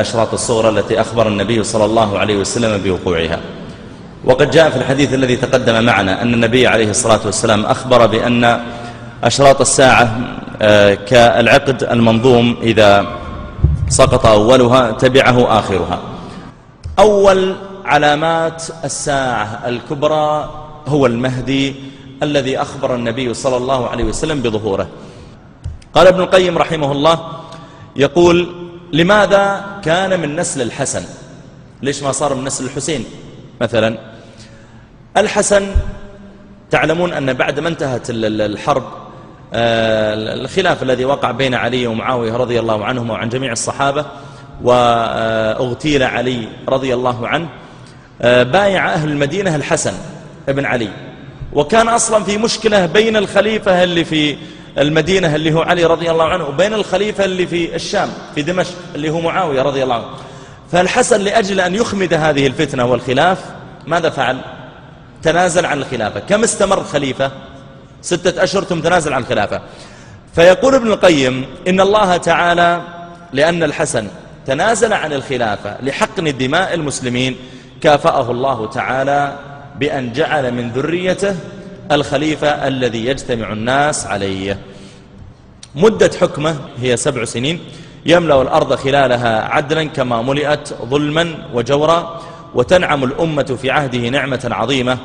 الأشراط الصغرى التي أخبر النبي صلى الله عليه وسلم بوقوعها. وقد جاء في الحديث الذي تقدم معنا أن النبي عليه الصلاة والسلام أخبر بأن أشراط الساعة كالعقد المنظوم، إذا سقط أولها تبعه آخرها. أول علامات الساعة الكبرى هو المهدي الذي أخبر النبي صلى الله عليه وسلم بظهوره. قال ابن القيم رحمه الله يقول: لماذا كان من نسل الحسن؟ ليش ما صار من نسل الحسين مثلا؟ الحسن تعلمون أن بعد ما انتهت الحرب، الخلاف الذي وقع بين علي ومعاوية رضي الله عنهما وعن جميع الصحابة، واغتيل علي رضي الله عنه، بايع أهل المدينة الحسن ابن علي، وكان أصلا في مشكلة بين الخليفة اللي في المدينة اللي هو علي رضي الله عنه وبين الخليفة اللي في الشام في دمشق اللي هو معاوية رضي الله عنه. فالحسن لأجل أن يخمد هذه الفتنة والخلاف ماذا فعل؟ تنازل عن الخلافة. كم استمر الخليفة؟ 6 أشهر ثم تنازل عن الخلافة. فيقول ابن القيم إن الله تعالى لأن الحسن تنازل عن الخلافة لحقن دماء المسلمين، كافأه الله تعالى بأن جعل من ذريته الخليفة الذي يجتمع الناس عليه. مدة حكمه هي 7 سنين، يملأ الأرض خلالها عدلا كما ملئت ظلما وجورا، وتنعم الأمة في عهده نعمة عظيمة،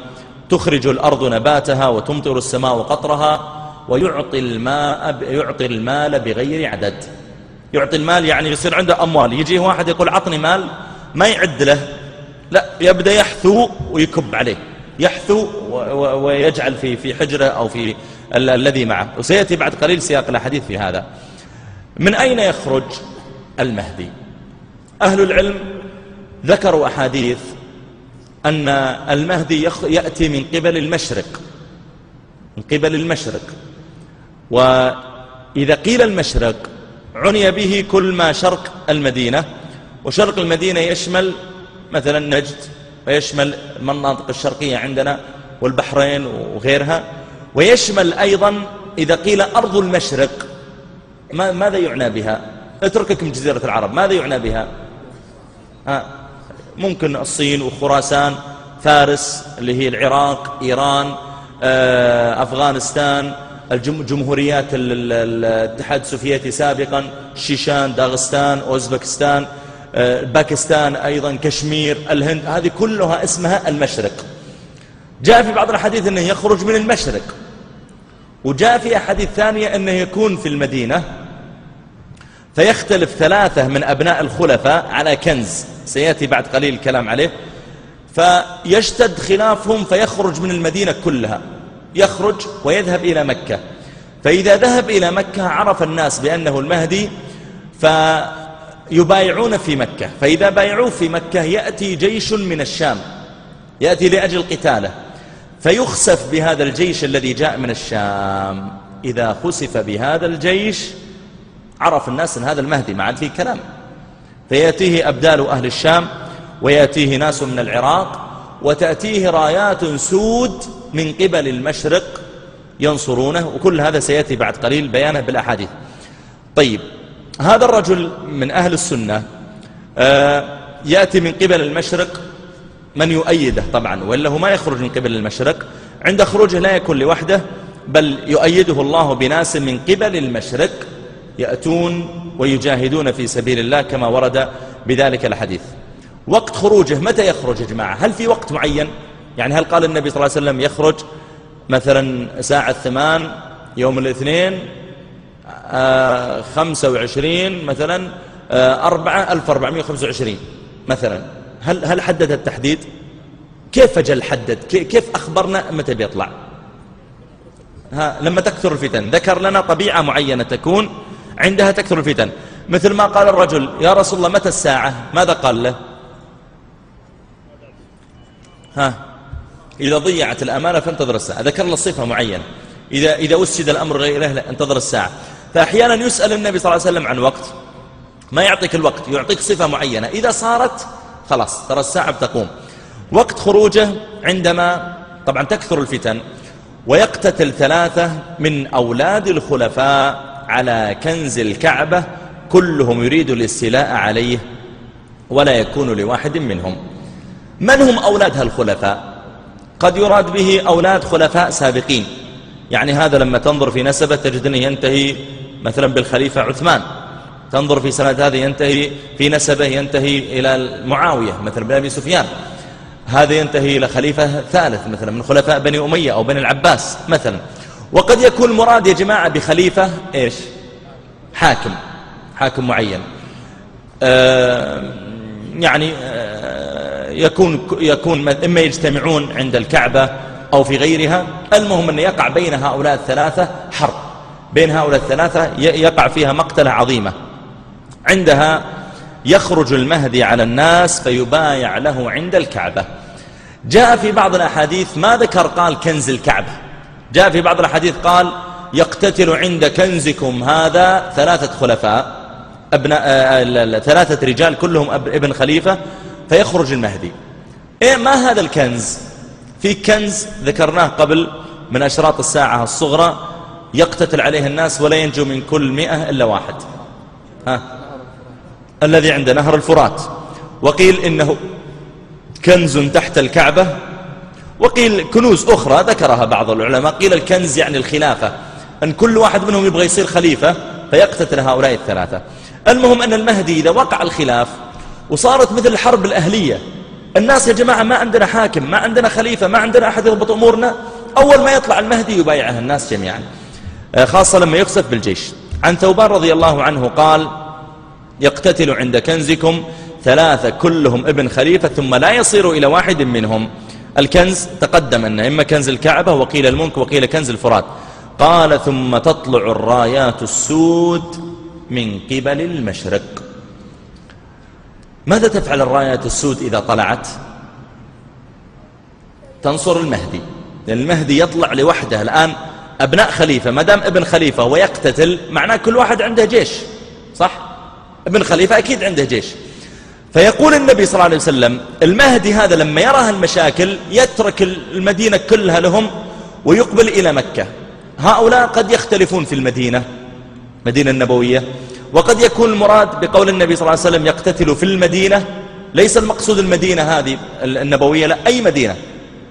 تخرج الأرض نباتها وتمطر السماء قطرها، ويعطي المال بغير عدد. يعطي المال يعني يصير عنده أموال، يجيه واحد يقول عطني مال، ما يعد له، لا، يبدأ يحثو ويكب عليه، يحثو ويجعل في حجره أو في الذي معه. وسيأتي بعد قليل سياق الحديث في هذا. من أين يخرج المهدي؟ أهل العلم ذكروا أحاديث أن المهدي يأتي من قبل المشرق، من قبل المشرق. وإذا قيل المشرق عني به كل ما شرق المدينة، وشرق المدينة يشمل مثلا نجد، ويشمل المناطق الشرقية عندنا والبحرين وغيرها، ويشمل أيضا إذا قيل أرض المشرق ماذا يعنى بها؟ اتركك من جزيرة العرب، ماذا يعنى بها؟ ممكن الصين وخراسان، فارس اللي هي العراق، إيران، أفغانستان، الجمهوريات الاتحاد السوفيتي سابقا، شيشان، داغستان، أوزبكستان، باكستان، أيضا كشمير، الهند، هذه كلها اسمها المشرق. جاء في بعض الحديث أنه يخرج من المشرق، وجاء في أحاديث ثانية أنه يكون في المدينة، فيختلف 3 من أبناء الخلفاء على كنز سيأتي بعد قليل الكلام عليه، فيشتد خلافهم فيخرج من المدينة كلها، يخرج ويذهب إلى مكة. فإذا ذهب إلى مكة عرف الناس بأنه المهدي فيبايعون في مكة، فإذا بايعوه في مكة يأتي جيش من الشام يأتي لأجل قتاله، فيخسف بهذا الجيش الذي جاء من الشام. إذا خسف بهذا الجيش عرف الناس أن هذا المهدي، ما عاد فيه كلام، فيأتيه أبدال أهل الشام، ويأتيه ناس من العراق، وتأتيه رايات سود من قبل المشرق ينصرونه، وكل هذا سيأتي بعد قليل بيانه بالأحاديث. طيب، هذا الرجل من أهل السنة يأتي من قبل المشرق من يؤيده طبعا، وإلا هو ما يخرج من قبل المشرق. عند خروجه لا يكون لوحده، بل يؤيده الله بناس من قبل المشرق يأتون ويجاهدون في سبيل الله كما ورد بذلك الحديث. وقت خروجه متى يخرج يا جماعة؟ هل في وقت معين؟ يعني هل قال النبي صلى الله عليه وسلم يخرج مثلا ساعة 8 يوم الاثنين 25 مثلا 1425 مثلا؟ هل حدد التحديد؟ كيف أجل حدد؟ كيف أخبرنا متى بيطلع؟ لما تكثر الفتن. ذكر لنا طبيعة معينة تكون عندها تكثر الفتن، مثل ما قال الرجل يا رسول الله متى الساعة؟ ماذا قال له؟ إذا ضيعت الأمانة فانتظر الساعة. ذكر له صفة معينة، إذا أسد الأمر غير أهله انتظر الساعة. فأحيانا يسأل النبي صلى الله عليه وسلم عن وقت، ما يعطيك الوقت، يعطيك صفة معينة، إذا صارت خلاص ترى الساعة بتقوم. وقت خروجه عندما طبعا تكثر الفتن، ويقتتل 3 من أولاد الخلفاء على كنز الكعبة، كلهم يريد الاستيلاء عليه ولا يكون لواحد منهم. من هم أولاد هالخلفاء؟ قد يراد به أولاد خلفاء سابقين، يعني هذا لما تنظر في نسبه تجد أنه ينتهي مثلا بالخليفة عثمان، تنظر في سنة هذا ينتهي في نسبه ينتهي إلى معاوية مثلا بن أبي سفيان، هذا ينتهي إلى خليفة ثالث مثلا من خلفاء بني أمية أو بني العباس مثلا. وقد يكون المراد يا جماعة بخليفة إيش؟ حاكم معين، يعني يكون إما يجتمعون عند الكعبة أو في غيرها، المهم أن يقع بين هؤلاء الثلاثة حرب، بين هؤلاء الثلاثة يقع فيها مقتلة عظيمة، عندها يخرج المهدي على الناس فيبايع له عند الكعبة. جاء في بعض الأحاديث ما ذكر قال كنز الكعبة، جاء في بعض الأحاديث قال يقتتل عند كنزكم هذا 3 خلفاء أبناء 3 رجال كلهم ابن خليفة فيخرج المهدي. إيه ما هذا الكنز؟ في كنز ذكرناه قبل من أشراط الساعة الصغرى يقتتل عليه الناس ولا ينجو من كل 100 إلا واحد، الذي عند نهر الفرات، وقيل إنه كنز تحت الكعبة، وقيل كنوز أخرى ذكرها بعض العلماء، قيل الكنز يعني الخلافة، أن كل واحد منهم يبغى يصير خليفة فيقتتل هؤلاء ال3. المهم أن المهدي إذا وقع الخلاف وصارت مثل الحرب الأهلية، الناس يا جماعة ما عندنا حاكم، ما عندنا خليفة، ما عندنا أحد يضبط أمورنا، أول ما يطلع المهدي يبايعه الناس جميعا، خاصة لما يخسف بالجيش. عن ثوبان رضي الله عنه قال يقتتل عند كنزكم 3 كلهم ابن خليفة ثم لا يصير إلى واحد منهم. الكنز تقدم أنه إما كنز الكعبة وقيل الملك وقيل كنز الفرات. قال ثم تطلع الرايات السود من قبل المشرق. ماذا تفعل الرايات السود إذا طلعت؟ تنصر المهدي، لأن المهدي يطلع لوحده. الآن أبناء خليفة، ما دام ابن خليفة ويقتتل معناه كل واحد عنده جيش، صح؟ ابن خليفة أكيد عنده جيش. فيقول النبي صلى الله عليه وسلم المهدي هذا لما يرى المشاكل يترك المدينة كلها لهم ويقبل إلى مكة. هؤلاء قد يختلفون في المدينة النبوية، وقد يكون المراد بقول النبي صلى الله عليه وسلم يقتتل في المدينة ليس المقصود المدينة هذه النبوية، لا، أي مدينة،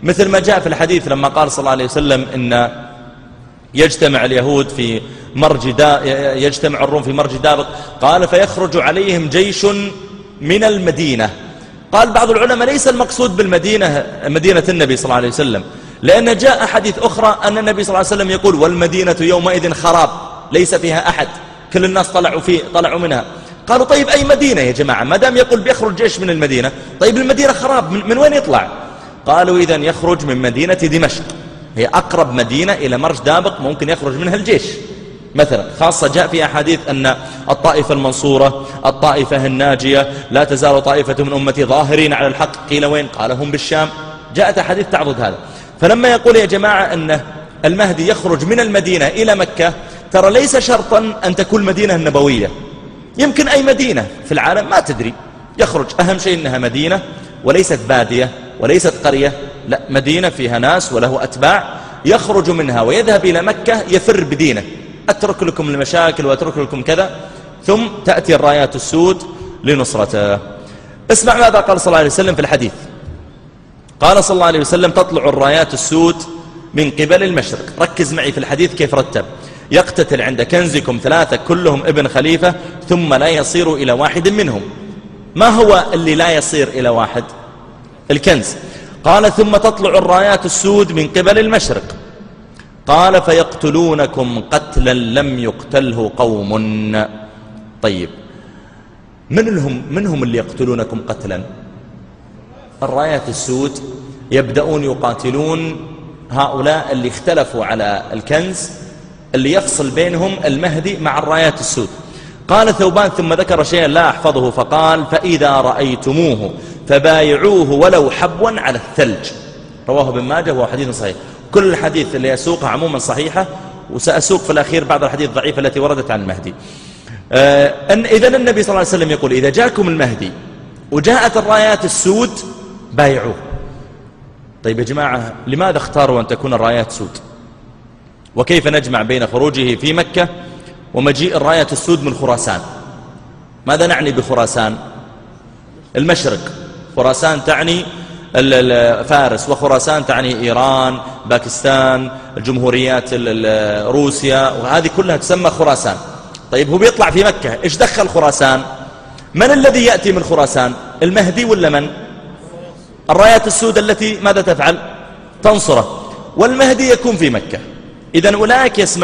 مثل ما جاء في الحديث لما قال صلى الله عليه وسلم إن يجتمع اليهود في يجتمع الروم في مرج دابق، قال فيخرج عليهم جيش من المدينة. قال بعض العلماء ليس المقصود بالمدينة مدينة النبي صلى الله عليه وسلم، لأن جاء حديث أخرى أن النبي صلى الله عليه وسلم يقول والمدينة يومئذ خراب ليس فيها أحد، كل الناس طلعوا منها. قالوا طيب أي مدينة يا جماعة؟ ما دام يقول بيخرج جيش من المدينة، طيب المدينة خراب، من وين يطلع؟ قالوا إذن يخرج من مدينة دمشق، هي أقرب مدينة إلى مرج دابق ممكن يخرج منها الجيش مثلا، خاصة جاء في أحاديث أن الطائفة المنصورة، الطائفة الناجية، لا تزال طائفة من أمتي ظاهرين على الحق. قيل وين؟ قال هم بالشام. جاءت أحاديث تعرض هذا. فلما يقول يا جماعة أن المهدي يخرج من المدينة إلى مكة، ترى ليس شرطا أن تكون مدينة نبوية، يمكن أي مدينة في العالم ما تدري يخرج، أهم شيء أنها مدينة وليست بادية وليست قرية، لا، مدينة فيها ناس وله أتباع، يخرج منها ويذهب إلى مكة يفر بدينه، أترك لكم المشاكل وأترك لكم كذا، ثم تأتي الرايات السود لنصرته. اسمع ماذا قال صلى الله عليه وسلم في الحديث. قال صلى الله عليه وسلم تطلع الرايات السود من قبل المشرق. ركز معي في الحديث كيف رتب. يقتتل عند كنزكم 3 كلهم ابن خليفة ثم لا يصير إلى واحد منهم. ما هو اللي لا يصير إلى واحد؟ الكنز. قال ثم تطلع الرايات السود من قبل المشرق. قال فيقتلونكم قتلا لم يقتله قوم. طيب من هم اللي يقتلونكم قتلا؟ الرايات السود يبدأون يقاتلون هؤلاء اللي اختلفوا على الكنز اللي يفصل بينهم المهدي مع الرايات السود. قال ثوبان ثم ذكر شيئا لا أحفظه فقال فإذا رأيتموه فبايعوه ولو حبوا على الثلج. رواه ابن ماجه وهو حديث صحيح. كل الحديث اللي أسوقها عموما صحيحة، وسأسوق في الأخير بعض الحديث ضعيفة التي وردت عن المهدي. إذن النبي صلى الله عليه وسلم يقول إذا جاءكم المهدي وجاءت الرايات السود بايعوه. طيب يا جماعة لماذا اختاروا أن تكون الرايات سود؟ وكيف نجمع بين خروجه في مكة ومجيء الرايات السود من خراسان؟ ماذا نعني بخراسان؟ المشرق. خراسان تعني فارس، وخراسان تعني إيران، باكستان، الجمهوريات روسيا، وهذه كلها تسمى خراسان. طيب هو بيطلع في مكة، إيش دخل خراسان؟ من الذي يأتي من خراسان؟ المهدي ولا من؟ الرايات السوداء التي ماذا تفعل؟ تنصره. والمهدي يكون في مكة. إذن أولئك يسمعون